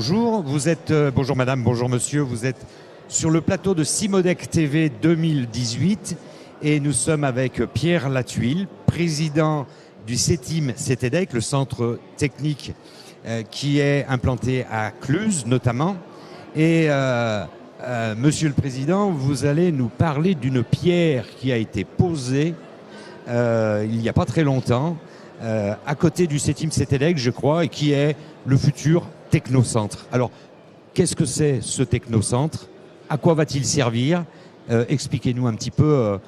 bonjour. Vous êtes, bonjour madame, bonjour monsieur. Vous êtes sur le plateau de Cimodec TV 2018 et nous sommes avec Pierre Latuile, président du CETIM CETEDEC, le centre technique qui est implanté à Cluses notamment. Et monsieur le président, vous allez nous parler d'une pierre qui a été posée il n'y a pas très longtemps à côté du CETIM CETEDEC, je crois, et qui est le futur technocentre. Alors, qu'est-ce que c'est ce technocentre? À quoi va-t-il servir? Expliquez-nous un petit peu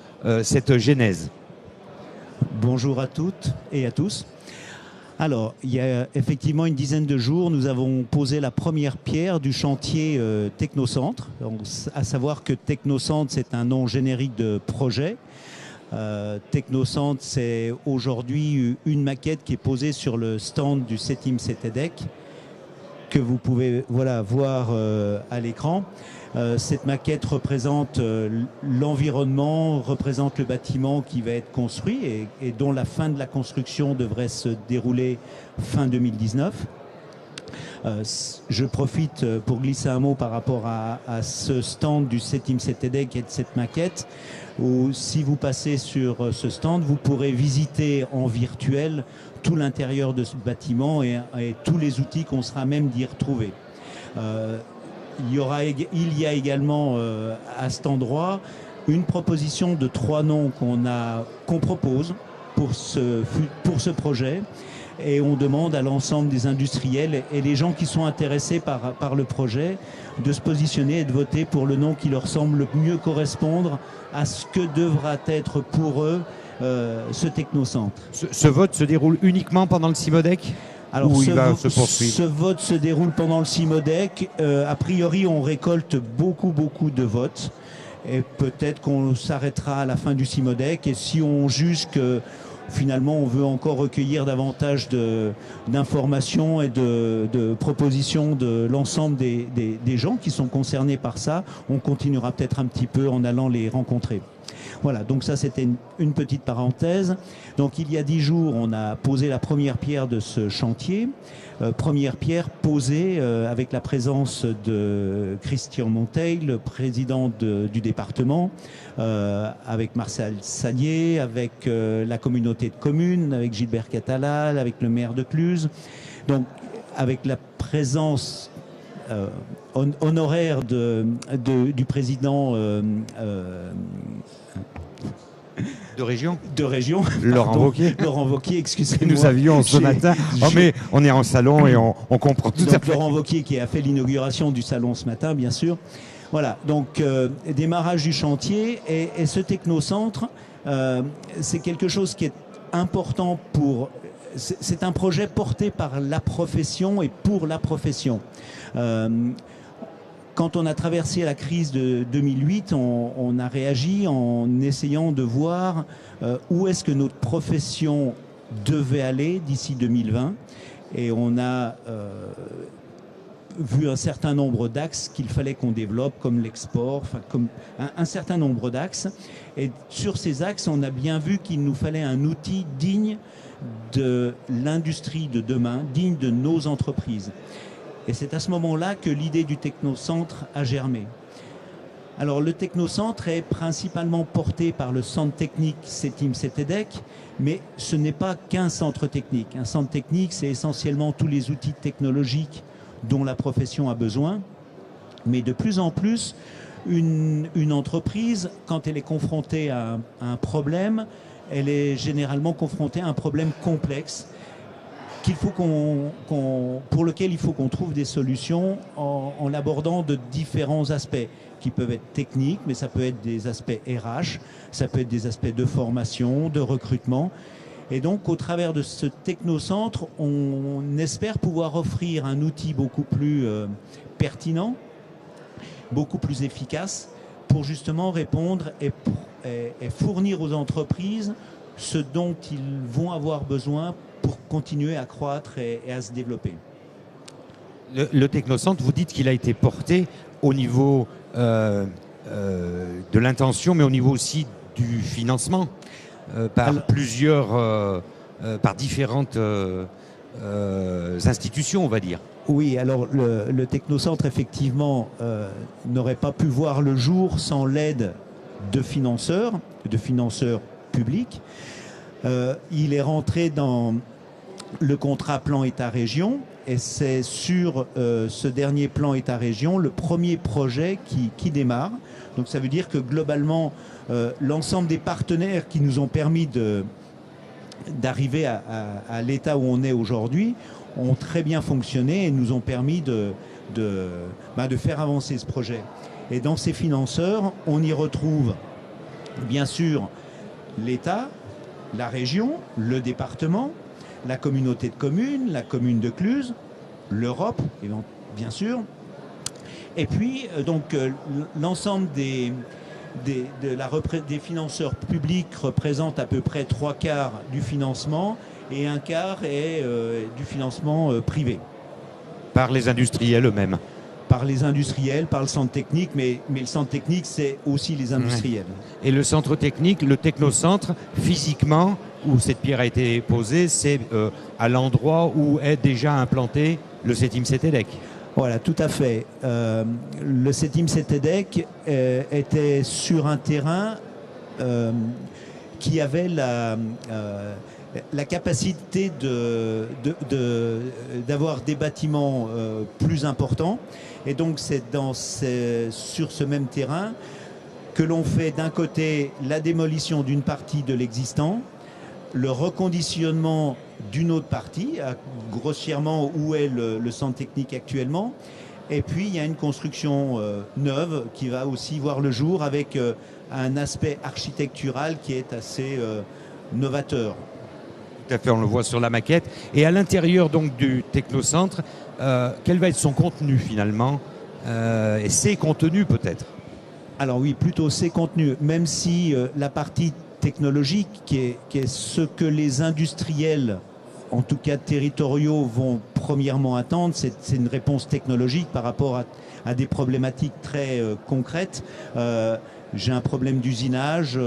cette genèse. Bonjour à toutes et à tous. Alors, il y a effectivement une dizaine de jours, nous avons posé la première pierre du chantier Technocentre. Donc, à savoir que Technocentre, c'est un nom générique de projet. Technocentre, c'est aujourd'hui une maquette qui est posée sur le stand du CETIM CETEDEC que vous pouvez voir à l'écran. Cette maquette représente l'environnement, représente le bâtiment qui va être construit et dont la fin de la construction devrait se dérouler fin 2019. Je profite pour glisser un mot par rapport à ce stand du CETIM CETEDEC et de cette maquette, où si vous passez sur ce stand, vous pourrez visiter en virtuel tout l'intérieur de ce bâtiment et tous les outils qu'on sera à même d'y retrouver. Il y a également à cet endroit une proposition de 3 noms qu'on propose pour ce projet. Et on demande à l'ensemble des industriels et les gens qui sont intéressés par le projet de se positionner et de voter pour le nom qui leur semble le mieux correspondre à ce que devra être pour eux ce technocentre. Ce vote se déroule uniquement pendant le Cimodec? Alors, ce vote se déroule pendant le Cimodec. A priori, on récolte beaucoup de votes. Et peut-être qu'on s'arrêtera à la fin du Cimodec. Et si on juge que finalement on veut encore recueillir davantage d'informations et de propositions de l'ensemble des gens qui sont concernés par ça, on continuera peut-être un petit peu en allant les rencontrer. Voilà, donc ça c'était une petite parenthèse. Donc il y a 10 jours, on a posé la première pierre de ce chantier. Première pierre posée avec la présence de Christian Monteil, le président du département, avec Marcel Sagnier, avec la communauté de communes, avec Gilbert Catalal, avec le maire de Cluses. Donc avec la présence honoraire du président de région Laurent Wauquiez. Laurent Wauquiez, excusez-moi. Nous avions ce matin. Oh, mais on est en salon et on comprend tout à fait. Laurent Wauquiez qui a fait l'inauguration du salon ce matin, bien sûr. Voilà, donc démarrage du chantier et ce technocentre, c'est quelque chose qui est important pour... C'est un projet porté par la profession et pour la profession. Quand on a traversé la crise de 2008, on a réagi en essayant de voir où est-ce que notre profession devait aller d'ici 2020. Et on a vu un certain nombre d'axes qu'il fallait qu'on développe, comme l'export, enfin, comme un certain nombre d'axes. Et sur ces axes, on a bien vu qu'il nous fallait un outil digne de l'industrie de demain, digne de nos entreprises. Et c'est à ce moment-là que l'idée du technocentre a germé. Alors le technocentre est principalement porté par le centre technique CETIM CETEDEC, mais ce n'est pas qu'un centre technique. Un centre technique, c'est essentiellement tous les outils technologiques dont la profession a besoin. Mais de plus en plus, une entreprise, quand elle est confrontée à un problème, elle est généralement confrontée à un problème complexe pour lequel il faut qu'on trouve des solutions en l'abordant de différents aspects qui peuvent être techniques, mais ça peut être des aspects RH, ça peut être des aspects de formation, de recrutement. Et donc, au travers de ce technocentre, on espère pouvoir offrir un outil beaucoup plus pertinent, beaucoup plus efficace, pour justement répondre et fournir aux entreprises ce dont ils vont avoir besoin pour continuer à croître et à se développer. Le technocentre, vous dites qu'il a été porté au niveau de l'intention, mais au niveau aussi du financement par différentes institutions, on va dire. Oui, alors le technocentre, effectivement, n'aurait pas pu voir le jour sans l'aide de financeurs publics. Il est rentré dans le contrat plan État-région et c'est sur ce dernier plan État-région le premier projet qui démarre. Donc ça veut dire que globalement, l'ensemble des partenaires qui nous ont permis d'arriver à l'état où on est aujourd'hui ont très bien fonctionné et nous ont permis de faire avancer ce projet. Et dans ces financeurs, on y retrouve bien sûr l'État, la région, le département, la communauté de communes, la commune de Cluses, l'Europe, bien sûr. Et puis, l'ensemble des financeurs publics représente à peu près 3/4 du financement et 1/4 est du financement privé. Par les industriels eux-mêmes. Par les industriels, par le centre technique, mais le centre technique, c'est aussi les industriels. Et le centre technique, le technocentre, physiquement, où cette pierre a été posée, c'est à l'endroit où est déjà implanté le CETIM CETEDEC. Voilà, tout à fait. Le CETIM CETEDEC était sur un terrain qui avait la capacité d'avoir des bâtiments plus importants. Et donc c'est sur ce même terrain que l'on fait d'un côté la démolition d'une partie de l'existant, le reconditionnement d'une autre partie, grossièrement où est le centre technique actuellement. Et puis il y a une construction neuve qui va aussi voir le jour avec un aspect architectural qui est assez novateur. Tout à fait, on le voit sur la maquette. Et à l'intérieur donc du technocentre, quel va être son contenu finalement et ses contenus peut-être? Alors oui, plutôt ses contenus, même si la partie technologique qui est ce que les industriels, en tout cas territoriaux, vont premièrement attendre, c'est une réponse technologique par rapport à des problématiques très concrètes. J'ai un problème d'usinage,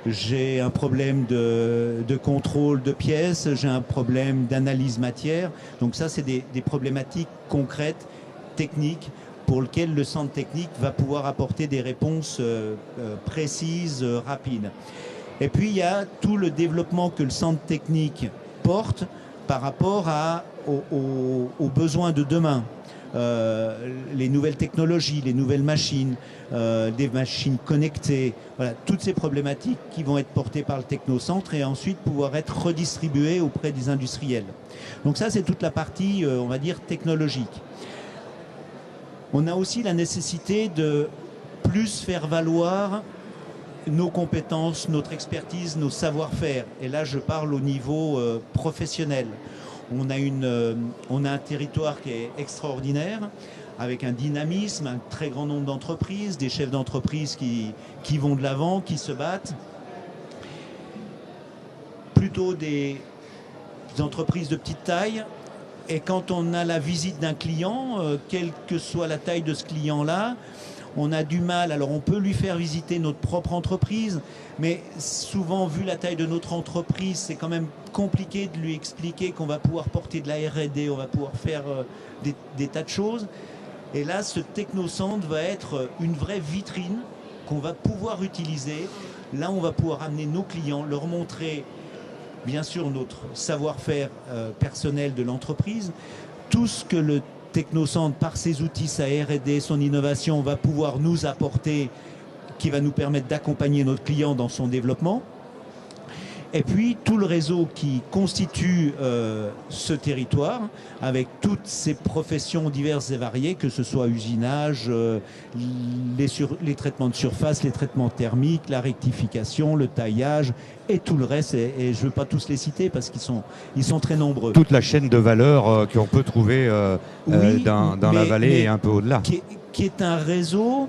j'ai un problème de contrôle de pièces, j'ai un problème d'analyse matière. Donc ça, c'est des problématiques concrètes, techniques, pour lesquelles le centre technique va pouvoir apporter des réponses précises, rapides. Et puis, il y a tout le développement que le centre technique porte par rapport aux besoins de demain. Les nouvelles technologies, les nouvelles machines, des machines connectées, voilà, toutes ces problématiques qui vont être portées par le technocentre et ensuite pouvoir être redistribuées auprès des industriels. Donc ça, c'est toute la partie, on va dire, technologique. On a aussi la nécessité de plus faire valoir nos compétences, notre expertise, nos savoir-faire. Et là, je parle au niveau professionnel. On a un territoire qui est extraordinaire, avec un dynamisme, un très grand nombre d'entreprises, des chefs d'entreprise qui vont de l'avant, qui se battent. Plutôt des entreprises de petite taille. Et quand on a la visite d'un client, quelle que soit la taille de ce client-là, on a du mal. Alors on peut lui faire visiter notre propre entreprise, mais souvent, vu la taille de notre entreprise, c'est quand même compliqué de lui expliquer qu'on va pouvoir porter de la R&D, on va pouvoir faire des tas de choses. Et là, ce technocentre va être une vraie vitrine qu'on va pouvoir utiliser. Là, on va pouvoir amener nos clients, leur montrer bien sûr notre savoir-faire personnel de l'entreprise, tout ce que le technocentre, par ses outils, sa R&D, son innovation, va pouvoir nous apporter, qui va nous permettre d'accompagner notre client dans son développement. Et puis tout le réseau qui constitue ce territoire, avec toutes ces professions diverses et variées, que ce soit usinage, les traitements de surface, les traitements thermiques, la rectification, le taillage et tout le reste. Et je ne veux pas tous les citer parce qu'ils sont très nombreux. Toute la chaîne de valeur qu'on peut trouver oui, dans la vallée et un peu au-delà. Qui est un réseau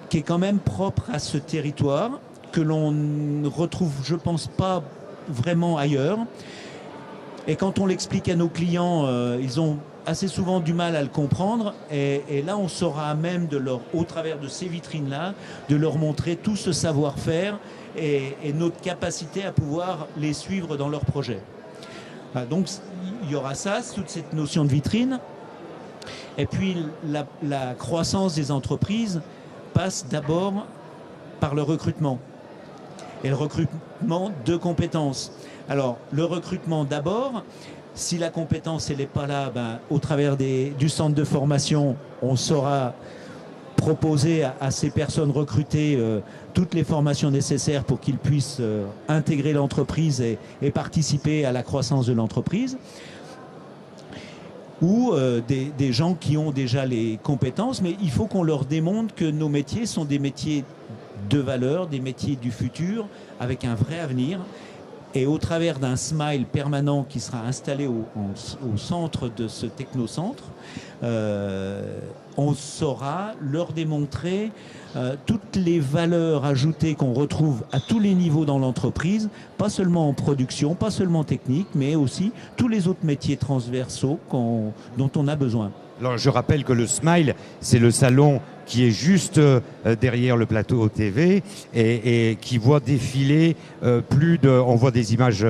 qui est quand même propre à ce territoire, que l'on ne retrouve, je pense, pas vraiment ailleurs. Et quand on l'explique à nos clients, ils ont assez souvent du mal à le comprendre. Et là, on sera à même, au travers de ces vitrines-là, de leur montrer tout ce savoir-faire et notre capacité à pouvoir les suivre dans leurs projets. Donc, il y aura ça, toute cette notion de vitrine. Et puis la croissance des entreprises passe d'abord par le recrutement. Et le recrutement de compétences. Alors, le recrutement d'abord, si la compétence n'est pas là, au travers du centre de formation, on saura proposer à ces personnes recrutées toutes les formations nécessaires pour qu'ils puissent intégrer l'entreprise et participer à la croissance de l'entreprise. Ou des gens qui ont déjà les compétences, mais il faut qu'on leur démontre que nos métiers sont des métiers de valeur, des métiers du futur, avec un vrai avenir. Et au travers d'un smile permanent qui sera installé au centre de ce technocentre, on saura leur démontrer toutes les valeurs ajoutées qu'on retrouve à tous les niveaux dans l'entreprise, pas seulement en production, pas seulement technique, mais aussi tous les autres métiers transversaux dont on a besoin. Alors, je rappelle que le Smile, c'est le salon qui est juste derrière le plateau TV et qui voit défiler on voit des images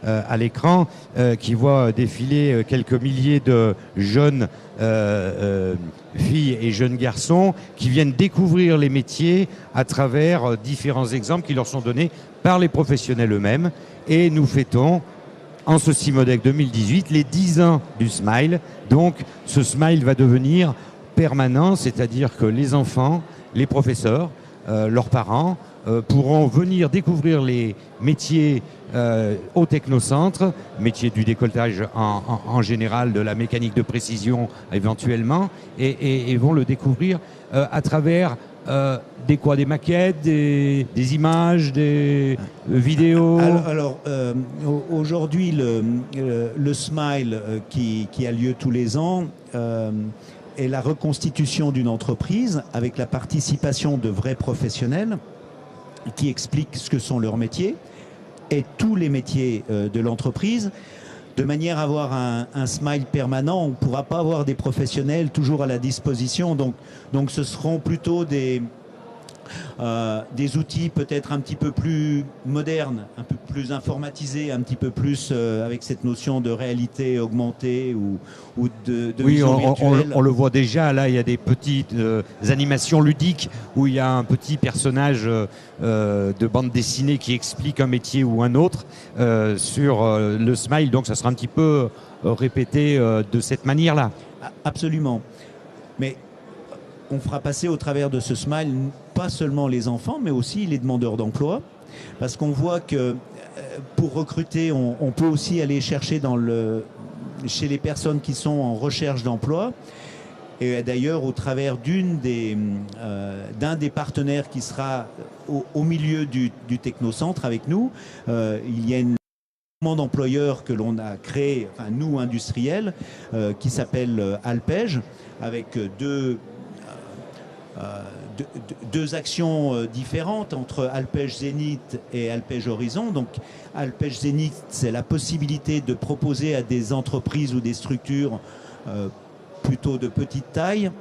à l'écran, qui voit défiler quelques milliers de jeunes filles et jeunes garçons qui viennent découvrir les métiers à travers différents exemples qui leur sont donnés par les professionnels eux-mêmes. Et nous fêtons en ce CIMODEC 2018 les 10 ans du Smile. Donc ce Smile va devenir permanent, c'est-à-dire que les enfants, les professeurs, leurs parents pourront venir découvrir les métiers au technocentre, métiers du décolletage en général, de la mécanique de précision éventuellement, et vont le découvrir à travers des maquettes, des images, des vidéos. Alors aujourd'hui, le Smile qui a lieu tous les ans est la reconstitution d'une entreprise avec la participation de vrais professionnels qui expliquent ce que sont leurs métiers et tous les métiers de l'entreprise. De manière à avoir un smile permanent, on ne pourra pas avoir des professionnels toujours à la disposition. Donc ce seront plutôt des outils peut-être un petit peu plus modernes, un peu plus informatisés, un petit peu plus avec cette notion de réalité augmentée ou de vision virtuelle. On le voit déjà, là il y a des petites animations ludiques où il y a un petit personnage de bande dessinée qui explique un métier ou un autre sur le Smile, donc ça sera un petit peu répété de cette manière-là. Absolument. Mais on fera passer au travers de ce Smile pas seulement les enfants, mais aussi les demandeurs d'emploi. Parce qu'on voit que pour recruter, on peut aussi aller chercher chez les personnes qui sont en recherche d'emploi. Et d'ailleurs, au travers d'un des partenaires qui sera au milieu du technocentre avec nous, il y a une d'employeurs que l'on a créé, enfin nous industriels, qui s'appelle Alpej, avec deux actions différentes entre Alpej Zénith et Alpej Horizon. Donc Alpej Zénith, c'est la possibilité de proposer à des entreprises ou des structures plutôt de petite taille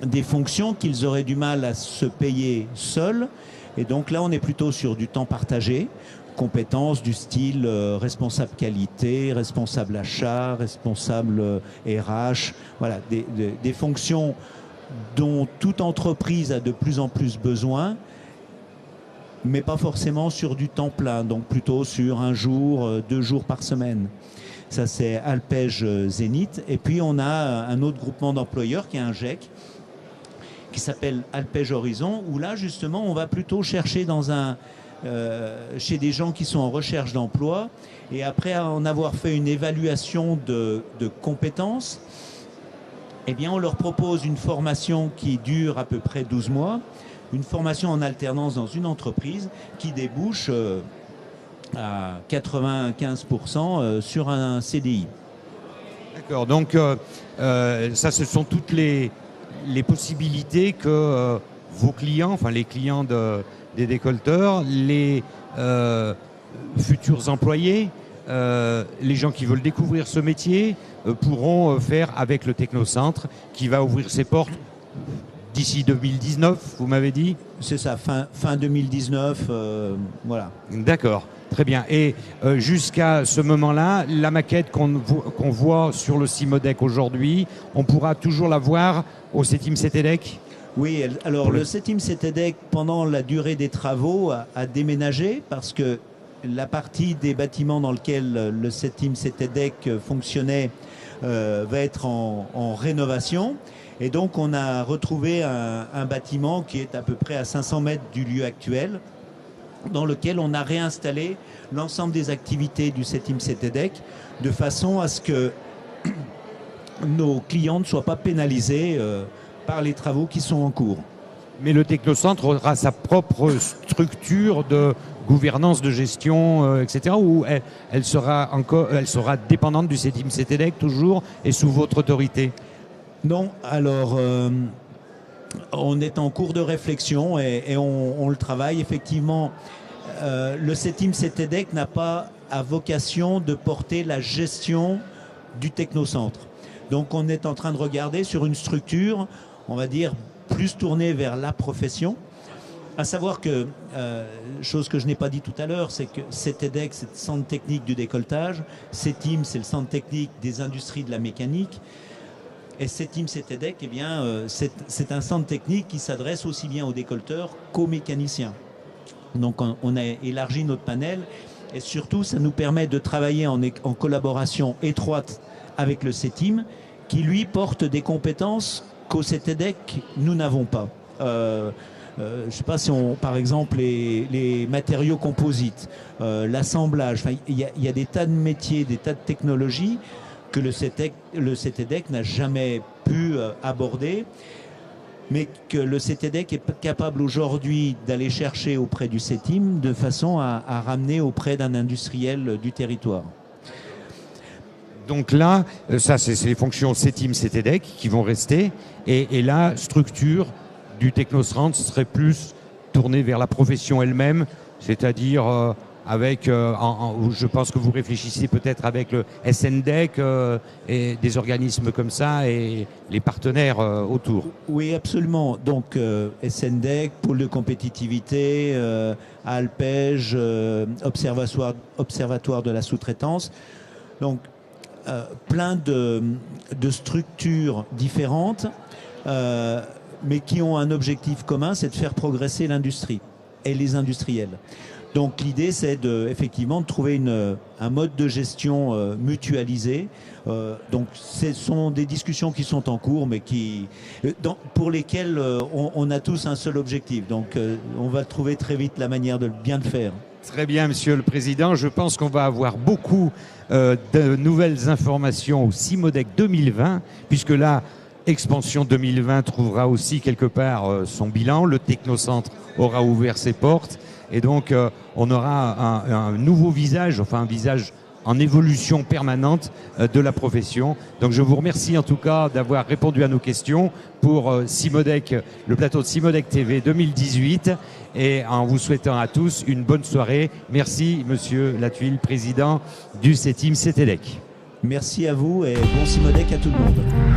des fonctions qu'ils auraient du mal à se payer seuls. Et donc là, on est plutôt sur du temps partagé, compétences du style responsable qualité, responsable achat, responsable RH, voilà, des fonctions dont toute entreprise a de plus en plus besoin, mais pas forcément sur du temps plein, donc plutôt sur 1 jour, 2 jours par semaine. Ça, c'est Alpej Zénith. Et puis, on a un autre groupement d'employeurs qui est un GEC, qui s'appelle Alpej Horizon, où là, justement, on va plutôt chercher chez des gens qui sont en recherche d'emploi, et après en avoir fait une évaluation de compétences, eh bien, on leur propose une formation qui dure à peu près 12 mois, une formation en alternance dans une entreprise qui débouche à 95% sur un CDI. D'accord, donc ça, ce sont toutes les possibilités que vos clients, enfin les clients des décolleteurs, les futurs employés, les gens qui veulent découvrir ce métier pourront faire avec le Technocentre qui va ouvrir ses portes d'ici 2019, vous m'avez dit? C'est ça, fin 2019, voilà. D'accord, très bien. Et jusqu'à ce moment-là, la maquette qu'on voit sur le Cimodec aujourd'hui, on pourra toujours la voir au 7e CETEDEC? Oui, alors le 7e CETEDEC, pendant la durée des travaux, a déménagé parce que la partie des bâtiments dans lequel le 7e CETEDEC fonctionnait va être en rénovation. Et donc on a retrouvé un bâtiment qui est à peu près à 500 mètres du lieu actuel, dans lequel on a réinstallé l'ensemble des activités du 7e CETEDEC, de façon à ce que nos clients ne soient pas pénalisés par les travaux qui sont en cours. Mais le technocentre aura sa propre structure de gouvernance, de gestion, etc. Ou elle sera dépendante du 7e CETEDEC toujours et sous votre autorité? Non, alors on est en cours de réflexion et on le travaille. Effectivement, le 7e CETEDEC n'a pas à vocation de porter la gestion du technocentre. Donc on est en train de regarder sur une structure, on va dire, plus tournée vers la profession. À savoir que, chose que je n'ai pas dit tout à l'heure, c'est que CETEDEC, c'est le centre technique du décolletage, CETIM, c'est le centre technique des industries de la mécanique, et 7e CETEDEC, eh bien, c'est un centre technique qui s'adresse aussi bien aux décolleteurs qu'aux mécaniciens. Donc on a élargi notre panel et surtout ça nous permet de travailler en collaboration étroite avec le CETIM qui lui porte des compétences qu'au CETEDEC nous n'avons pas. Je ne sais pas si par exemple les matériaux composites, l'assemblage, il y a des tas de métiers, des tas de technologies que le CETEDEC n'a jamais pu aborder, mais que le CETEDEC est capable aujourd'hui d'aller chercher auprès du CETIM de façon à ramener auprès d'un industriel du territoire. Donc là, ça c'est les fonctions CETIM, CETEDEC qui vont rester, et la structure du technocentre serait plus tournée vers la profession elle-même, c'est-à-dire avec, je pense que vous réfléchissez peut-être avec le SNDEC et des organismes comme ça et les partenaires autour. Oui, absolument. Donc SNDEC, pôle de compétitivité, Alpège, observatoire de la sous-traitance. Donc plein de structures différentes, mais qui ont un objectif commun, c'est de faire progresser l'industrie et les industriels. Donc l'idée, c'est effectivement de trouver un mode de gestion mutualisé. Donc ce sont des discussions qui sont en cours, mais pour lesquelles on a tous un seul objectif. Donc on va trouver très vite la manière de bien le faire. Très bien, Monsieur le Président. Je pense qu'on va avoir beaucoup de nouvelles informations au Cimodec 2020, puisque là, Expansion 2020 trouvera aussi quelque part son bilan. Le Technocentre aura ouvert ses portes. Et donc, on aura un nouveau visage, enfin un visage en évolution permanente de la profession. Donc, je vous remercie en tout cas d'avoir répondu à nos questions pour Cimodec, le plateau de Cimodec TV 2018. Et en vous souhaitant à tous une bonne soirée. Merci, Monsieur Latuile, président du 7e CETEDEC. Merci à vous et bon Cimodec à tout le monde.